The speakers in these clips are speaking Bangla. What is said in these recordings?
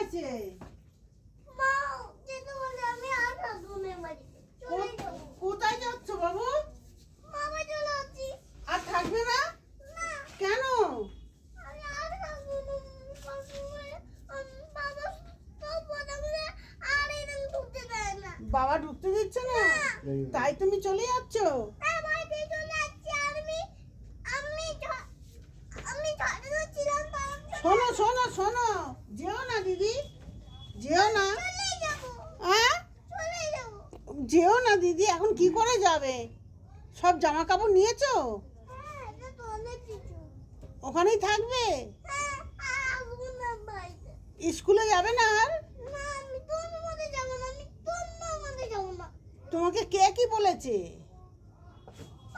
আছে? মা যেতে বলে আমি আর থাকবো না বাড়িতে চলে যাব। কোথায় যাচ্ছ বাবু? মামা চলে যাচ্ছি। আর থাকবে না? না কেন? আমি আর থাকবো না। বাবা তো বলে বলে আর এরকম ঢুকতে দেয় না। বাবা ঢুকতে দিচ্ছে না? তাই তুমি চলে যাচ্ছ? হ্যাঁ বাড়িতে চলে যাচ্ছি। আর আমি ঝাড়ু ছিলাম শোনো শোনো শোনো, যেও না দিদি, যেও না। চলে যাব। হ্যাঁ, চলে যাব। যেও না দিদি। এখন কি করে যাবে? সব জামা কাপড় নিয়েছো? হ্যাঁ এটা তো অনেক কিছু। ওখানেই থাকবে? হ্যাঁ আসবো না বাড়িতে। স্কুলে যাবে না আর? না আমি তোর মধ্যে যাবো না। আমি তোর মধ্যে যাবো না। তোমাকে কে কি বলেছে?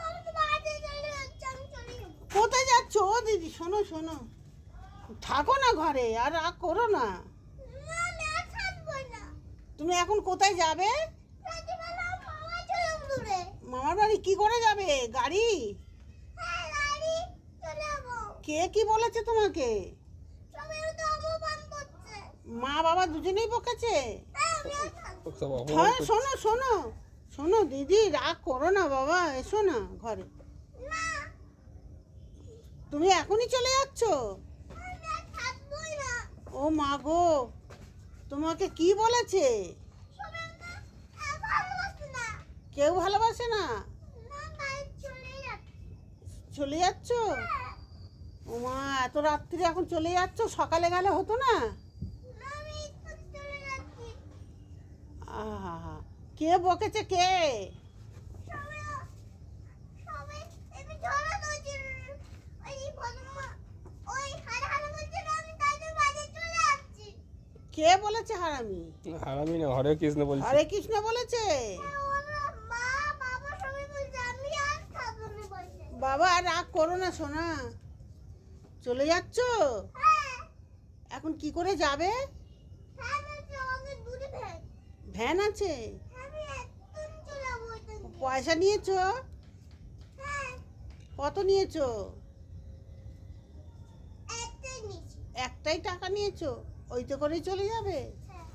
আমি তো বাড়িতে চলে যাচ্ছি। আমি চলে যাবো। কোথায় যাচ্ছ? ও দিদি শোনো শোনো, থাকো না ঘরে, আর রাগ করো না। না আমি আর থাকবো না। তুমি এখন কোথায় যাবে? রাত্রিবেলা মামা চলে দূরে। মামার বাড়ি কি করে যাবে? গাড়ি? হ্যাঁ গাড়ি চলে যাবো। কে কি বলেছে তোমাকে? সবাই তো অপমান করছে। মা বাবা দুজনেই বকেছে? হ্যাঁ আমি আর থাকবো হ্যাঁ শোনো শোনো শোনো দিদি, রাগ করো না বাবা, এসো না ঘরে। না। তুমি এখনই চলে যাচ্ছ? আমি আর থাকবোই না। ও মা গো, তোমাকে কি বলেছে? সবাই আমাকে আর ভালোবাসে না। কেউ ভালোবাসে না? না তাই চলে যাচ্ছি। চলে যাচ্ছ? হ্যাঁ। ও মা, এত রাত্রি এখন চলে যাচ্ছ, সকালে গেলে হতো না? না আমি স্কুল চলে যাচ্ছি। আহা, কে বকেছে কে? সবাই সবাই এমনি ঝগড়া করছে। ওই বদমা ওই হারা বলছে আমি তাই জন্য বাড়ি চলে যাচ্ছি। কে বলেছে হারামি? হারামি না, হরে কৃষ্ণ বলছি। হরে কৃষ্ণ বলেছে? ওরা মা বাবা সবাই বলছে আমি আর থাকবো না বলছে। বাবা আর রাগ করো না সোনা, চলে যাচ্ছ? হ্যাঁ এখন কি করে যাবে? হ্যাঁ বলছে আমাকে দূরে ভেজ। ভ্যান আছে? আমি একদম চলে যাবো ওইখান দিয়ে। পয়সা নিয়েছো? হ্যাঁ কত নিয়েছো? একটাই নিচ্ছি। একটাই টাকা নিয়েছো? ওইতে করেই চলে যাবে? হ্যাঁ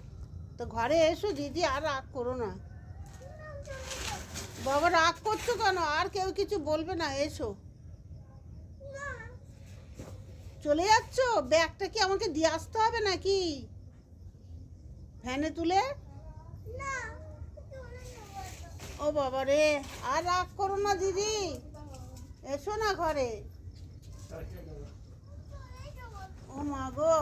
তো ঘরে এসো দিদি, আর রাগ করো না। না, চলে যাবো। বাবা রাগ করছো কেন? আর কেউ কিছু বলবে না, এসো। না চলে যাচ্ছ? ব্যাগটা কি আমাকে দিয়ে আসতে হবে নাকি ভ্যানে তুলে? না চলে যাবো তো। ও বাবা রে, আর রাগ করো না দিদি, এসো না ঘরে। চলে যাবো। ও মা গো,